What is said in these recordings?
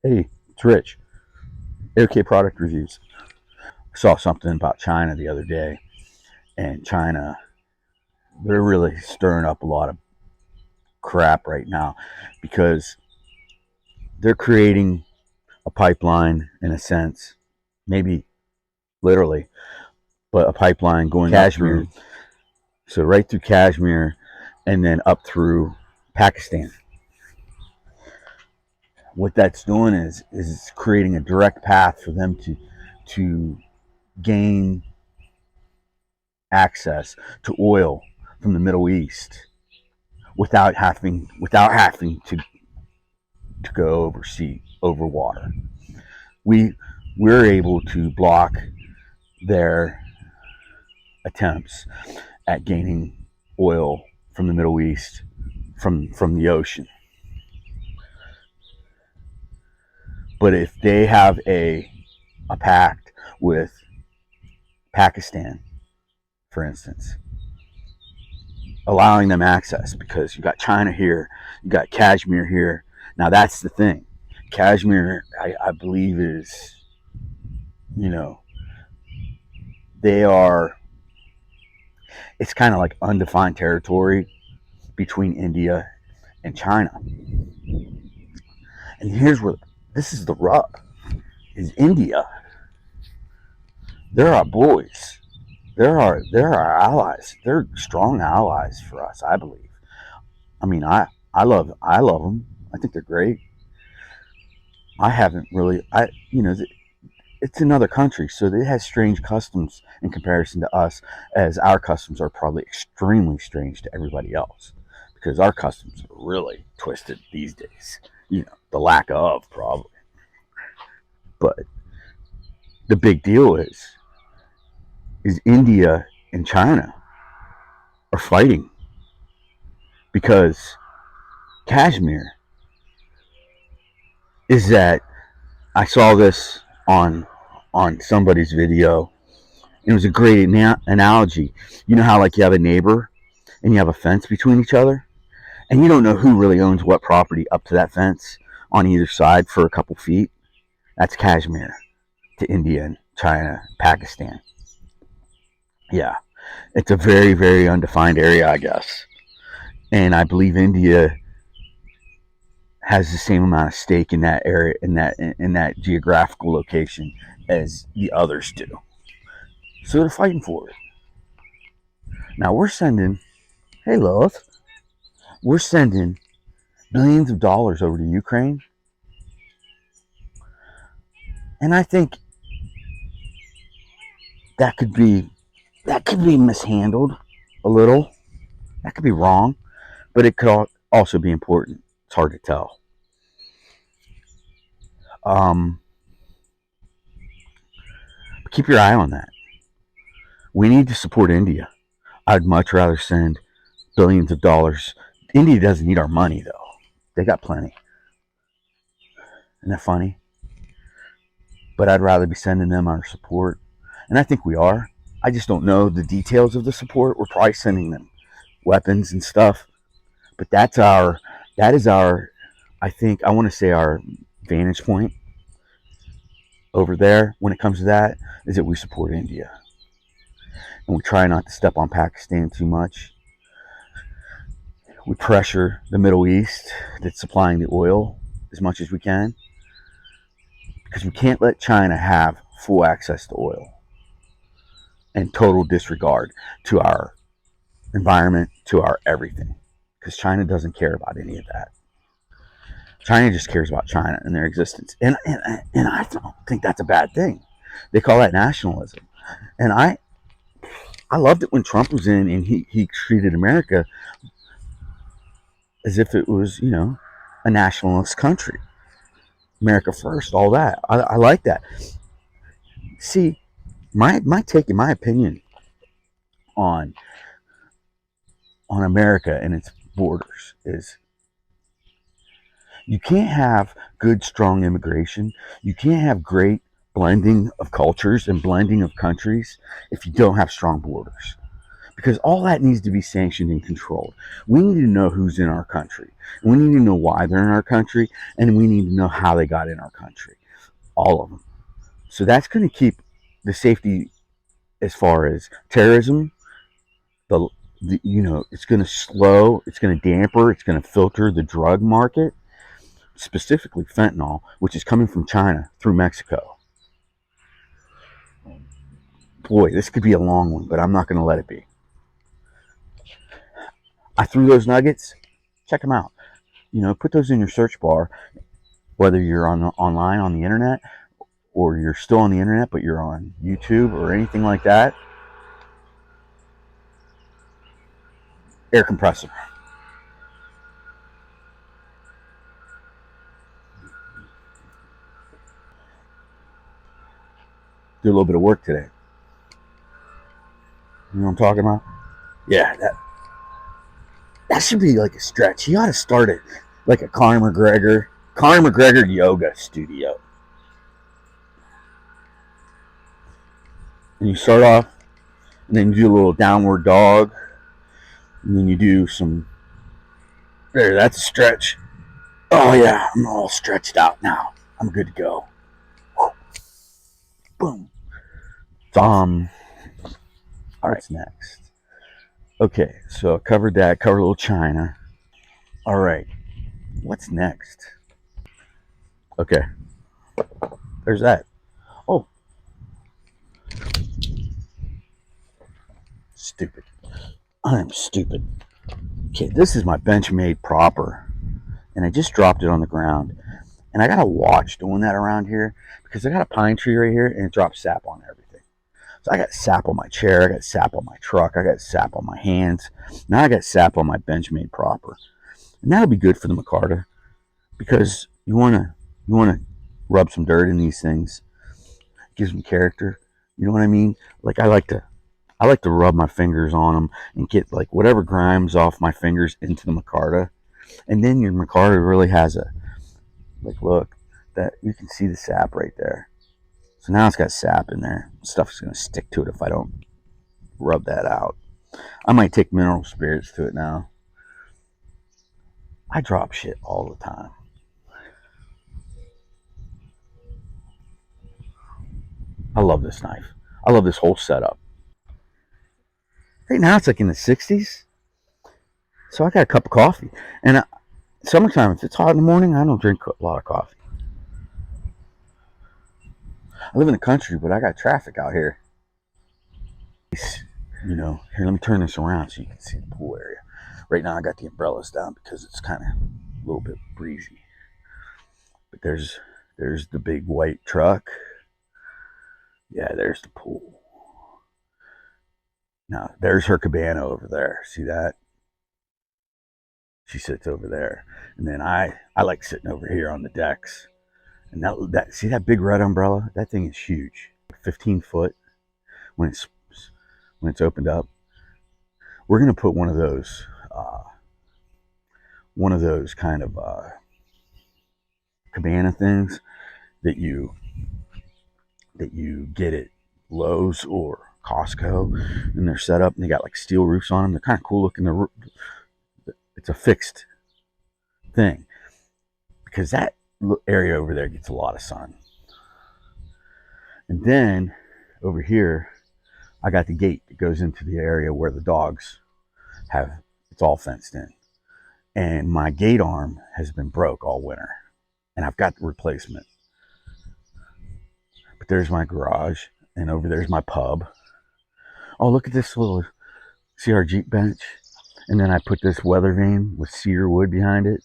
Hey, it's Rich. AK Product Reviews. I saw something about China the other day, and China, they're really stirring up a lot of crap right now because they're creating a pipeline, in a sense, maybe literally, but a pipeline going Kashmir. So right through Kashmir and then up through Pakistan. What that's doing is creating a direct path for them to gain access to oil from the Middle East without having to go over water. We're able to block their attempts at gaining oil from the Middle East from the ocean. But if they have a pact with Pakistan, for instance, allowing them access, because you got China here, you got Kashmir here. Now that's the thing. Kashmir, I believe, is, you know, they are, it's kind of like undefined territory between India and China. And here's where this is the rub, is India. They're our boys. They're our allies. They're strong allies for us, I believe. I mean, I love them. I think they're great. I haven't really, it's another country, so it has strange customs in comparison to us, as our customs are probably extremely strange to everybody else, because our customs are really twisted these days. The lack of, probably. But the big deal is India and China are fighting because Kashmir is that, I saw this on somebody's video. It was a great analogy. You know how, like, you have a neighbor and you have a fence between each other, and you don't know who really owns what property up to that fence on either side for a couple feet? That's Kashmir to India and China, Pakistan. Yeah, it's a very, very undefined area, I guess. And I believe India has the same amount of stake in that area, in that geographical location, as the others do. So they're fighting for it. Now hey Lilith, we're sending billions of dollars over to Ukraine, and I think that could be mishandled a little. That could be wrong, but it could also be important. It's hard to tell. Keep your eye on that. We need to support India. I'd much rather send billions of dollars. India doesn't need our money, though. They got plenty. Isn't that funny? But I'd rather be sending them our support. And I think we are. I just don't know the details of the support. We're probably sending them weapons and stuff. But that is our, I think, I want to say, our vantage point over there when it comes to that, is that we support India. And we try not to step on Pakistan too much. We pressure the Middle East that's supplying the oil as much as we can, because we can't let China have full access to oil and total disregard to our environment, to our everything, because China doesn't care about any of that. China just cares about China and their existence, and I don't think that's a bad thing. They call that nationalism, and I loved it when Trump was in, and he treated America as if it was, a nationalist country. America first, all that. I like that. See, my take and my opinion on America and its borders is, you can't have good, strong immigration. You can't have great blending of cultures and blending of countries if you don't have strong borders. because all that needs to be sanctioned and controlled. We need to know who's in our country. We need to know why they're in our country, and we need to know how they got in our country. All of them. So that's going to keep the safety as far as terrorism. It's going to slow, it's going to damper, it's going to filter the drug market, specifically fentanyl, which is coming from China through Mexico. Boy, this could be a long one, but I'm not going to let it be. I threw those nuggets. Check them out. Put those in your search bar, whether you're online on the internet, or you're still on the internet but you're on YouTube or anything like that. Air compressor. Do a little bit of work today. You know what I'm talking about? Yeah, that should be like a stretch. You ought to start it like a Conor McGregor yoga studio. And you start off, and then you do a little downward dog, and then you do some. There, that's a stretch. Oh yeah, I'm all stretched out now. I'm good to go. Boom. All right, what's next? Okay, so I covered that. Covered a little China. All right, what's next? Okay, there's that. Oh, stupid. I'm stupid. Okay, this is my Benchmade Proper, and I just dropped it on the ground. And I got a watch doing that around here because I got a pine tree right here, and it drops sap on everything. So I got sap on my chair, I got sap on my truck, I got sap on my hands. Now I got sap on my Benchmade Proper, and that'll be good for the micarta because you wanna rub some dirt in these things. It gives them character. You know what I mean? Like I like to rub my fingers on them and get like whatever grimes off my fingers into the micarta, and then your micarta really has a like look that you can see the sap right there. So now it's got sap in there. Stuff's gonna stick to it if I don't rub that out. I might take mineral spirits to it now. I drop shit all the time. I love this knife. I love this whole setup. Right now it's like in the 60s. So I got a cup of coffee. And summertime, if it's hot in the morning, I don't drink a lot of coffee. I live in the country, but I got traffic out here. Here, let me turn this around so you can see the pool area. Right now I got the umbrellas down because it's kind of a little bit breezy. But there's the big white truck. Yeah, there's the pool. Now, there's her cabana over there. See that? She sits over there. And then I like sitting over here on the decks. And that see that big red umbrella? That thing is huge. 15 foot when it's opened up. We're gonna put one of those kind of cabana things that you get at Lowe's or Costco, and they're set up and they got like steel roofs on them. They're kind of cool looking. It's a fixed thing because that area over there gets a lot of sun. And then over here, I got the gate that goes into the area where the dogs have. It's all fenced in, and my gate arm has been broke all winter, and I've got the replacement. But there's my garage, and over there's my pub. Oh, look at this little, see our Jeep bench? And then I put this weather vane with cedar wood behind it,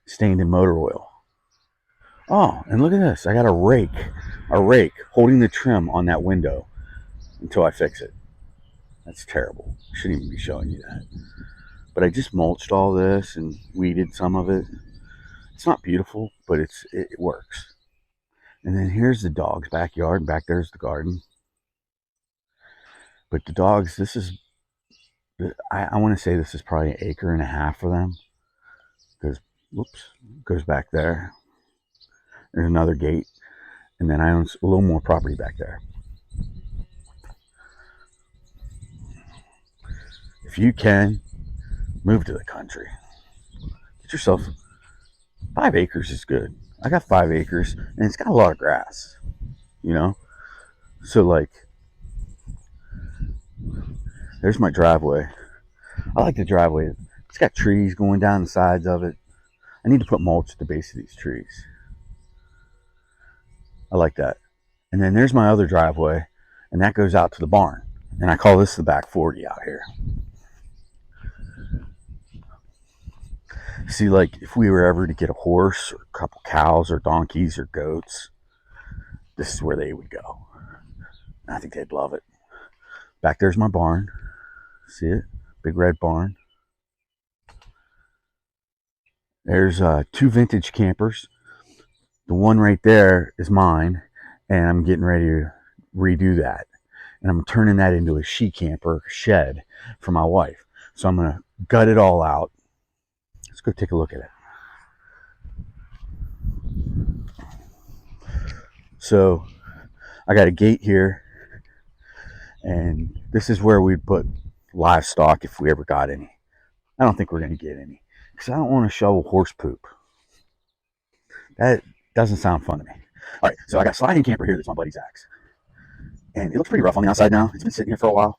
stained in motor oil. Oh, and look at this. I got a rake holding the trim on that window until I fix it. That's terrible. I shouldn't even be showing you that. But I just mulched all this and weeded some of it. It's not beautiful, but it works. And then here's the dog's backyard, and back there's the garden. But the dogs, this is, I want to say this is probably an acre and a half for them. Because, whoops, goes back there. There's another gate. And then I own a little more property back there. if you can, move to the country. Get yourself 5 acres is good. I got 5 acres and it's got a lot of grass, you know? So, like, there's my driveway. I like the driveway. It's got trees going down the sides of it. I need to put mulch at the base of these trees. I like that. And then there's my other driveway, and that goes out to the barn. And I call this the back 40 out here. See, like, if we were ever to get a horse or a couple cows or donkeys or goats, this is where they would go. I think they'd love it. Back there's my barn. See it? Big red barn. There's 2 vintage campers. The one right there is mine, and I'm getting ready to redo that. And I'm turning that into a she camper shed for my wife. So I'm going to gut it all out. Let's go take a look at it. So I got a gate here, and this is where we'd put livestock if we ever got any. I don't think we're going to get any because I don't want to shovel horse poop. That doesn't sound fun to me. All right, so I got a sliding camper here that's my buddy Zach's. And it looks pretty rough on the outside now. It's been sitting here for a while.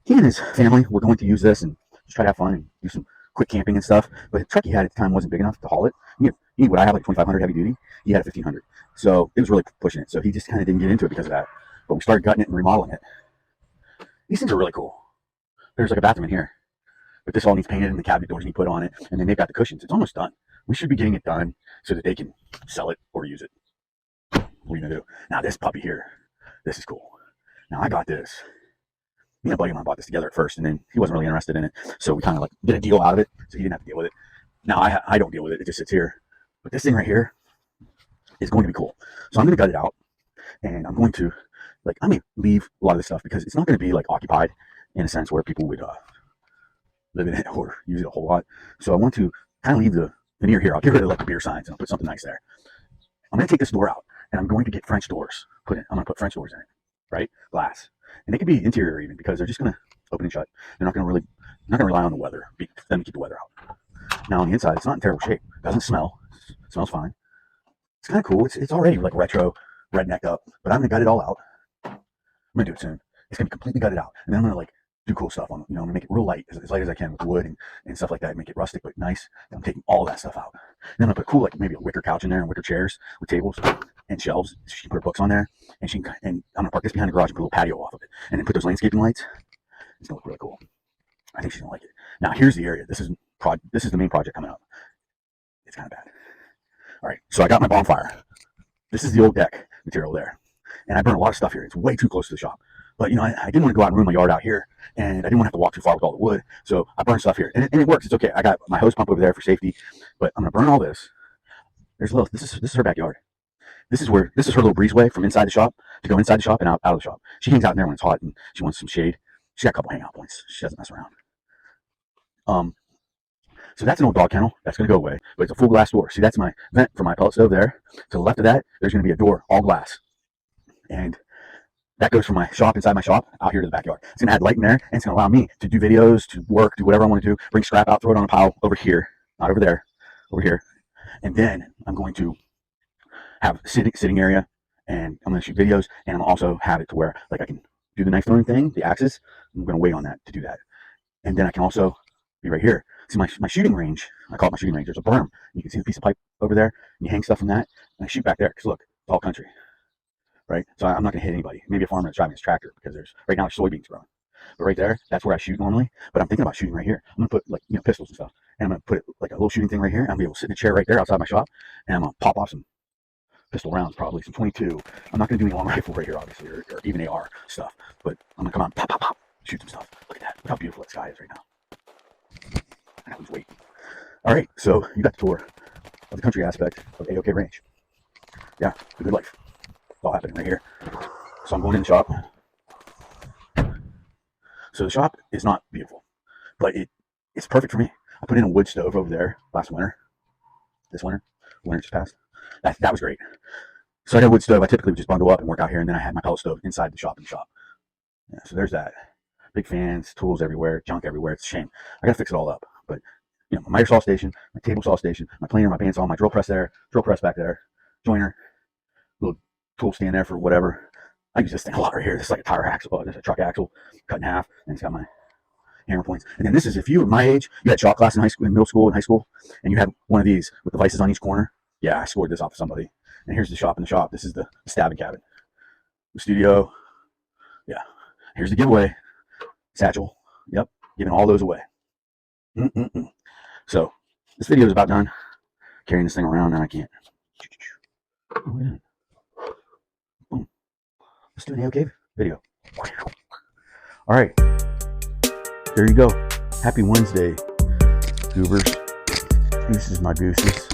He and his family were going to use this and just try to have fun and do some quick camping and stuff. But the truck he had at the time wasn't big enough to haul it. He had what I have, like 2,500 heavy duty. He had a 1,500. So it was really pushing it. So he just kind of didn't get into it because of that. But we started gutting it and remodeling it. These things are really cool. There's like a bathroom in here. But this all needs painted and the cabinet doors need put on it. And then they've got the cushions. It's almost done. We should be getting it done so that they can sell it or use it. What are you going to do? Now this puppy here, this is cool. Now I got this. Me and a buddy of mine bought this together at first, and then he wasn't really interested in it. So we kind of like did a deal out of it, so he didn't have to deal with it. Now I don't deal with it; it just sits here. But this thing right here is going to be cool. So I'm going to gut it out, and I'm going to I may leave a lot of this stuff because it's not going to be like occupied in a sense where people would live in it or use it a whole lot. So I want to kind of leave the veneer here. I'll get rid of like the beer signs and I'll put something nice there. I'm going to take this door out, and I'm going to get French doors. I'm going to put French doors in it. Right? Glass. And they could be interior even because they're just going to open and shut. They're not going to rely on the weather for them to keep the weather out. Now on the inside, it's not in terrible shape. It doesn't smell. It smells fine. It's kind of cool. It's already like retro, rednecked up, but I'm going to gut it all out. I'm going to do it soon. It's going to be completely gutted out. And then I'm going to like do cool stuff on it. I'm going to make it real light, as light as I can with wood and stuff like that. Make it rustic but nice. And I'm taking all that stuff out. And then I'm going to put cool, like maybe a wicker couch in there and wicker chairs with tables and shelves. She can put her books on there, and I'm gonna park this behind the garage and put a little patio off of it, and then put those landscaping lights. It's gonna look really cool. I think she's gonna like it. Now here's the area. This is the main project coming up. It's kind of bad. All right, so I got my bonfire. This is the old deck material there, and I burned a lot of stuff here. It's way too close to the shop, but I didn't want to go out and ruin my yard out here, and I didn't want to have to walk too far with all the wood, so I burned stuff here, and it works. It's okay. I got my hose pump over there for safety, but I'm gonna burn all this. This is her backyard. This is her little breezeway from inside the shop to go inside the shop and out of the shop. She hangs out in there when it's hot and she wants some shade. She's got a couple hangout points. She doesn't mess around. So that's an old dog kennel. That's going to go away, but it's a full glass door. See, that's my vent for my pellet stove there. To the left of that, there's going to be a door, all glass. And that goes from my shop, inside my shop, out here to the backyard. It's going to add light in there, and it's going to allow me to do videos, to work, do whatever I want to do, bring scrap out, throw it on a pile over here, not over there, over here. And then I'm going to have a sitting area, and I'm going to shoot videos, and I'm also have it to where like I can do the knife throwing thing, the axes. I'm going to wait on that to do that, and then I can also be right here. See my shooting range. I call it my shooting range. There's a berm. You can see the piece of pipe over there, and you hang stuff from that, and I shoot back there because look, it's all country, right? So I'm not going to hit anybody. Maybe a farmer that's driving his tractor because right now there's soybeans growing. But right there, that's where I shoot normally. But I'm thinking about shooting right here. I'm gonna put like pistols and stuff, and I'm gonna put it like a little shooting thing right here. I'm gonna be able to sit in a chair right there outside my shop, and I'm gonna pop off some pistol rounds, probably some 22. I'm not gonna do any long rifle right here, obviously, or even AR stuff. But I'm gonna come out, pop, pop, pop, shoot some stuff. Look at that. Look how beautiful that sky is right now. I gotta lose weight. All right, so you got the tour of the country aspect of AOK Range. Yeah, the good life. It's all happening right here. So I'm going in the shop. So the shop is not beautiful, but it's perfect for me. I put in a wood stove over there last winter. This winter just passed. That was great. So I got a wood stove. I typically would just bundle up and work out here, and then I had my pellet stove inside the shop in the shop. Yeah, so there's that. big fans, tools everywhere, junk everywhere. It's a shame. I gotta fix it all up. But my miter saw station, my table saw station, my planer, my bandsaw, my drill press there, drill press back there, joiner, little tool stand there for whatever. I use this thing a lot right here. This is like a tire axle, this is a truck axle, cut in half, and it's got my hammer points. And then this is, if you were my age, you had shop class in high school, in middle school and high school, and you had one of these with the vices on each corner. Yeah, I scored this off of somebody. And here's the shop in the shop. This is the stabbing cabin. The studio. Yeah. Here's the giveaway. Satchel. Yep. Giving all those away. So this video is about done. Carrying this thing around and I can't. Boom. Let's do an AO cave video. All right. There you go. Happy Wednesday, goobers. Gooses, my gooses.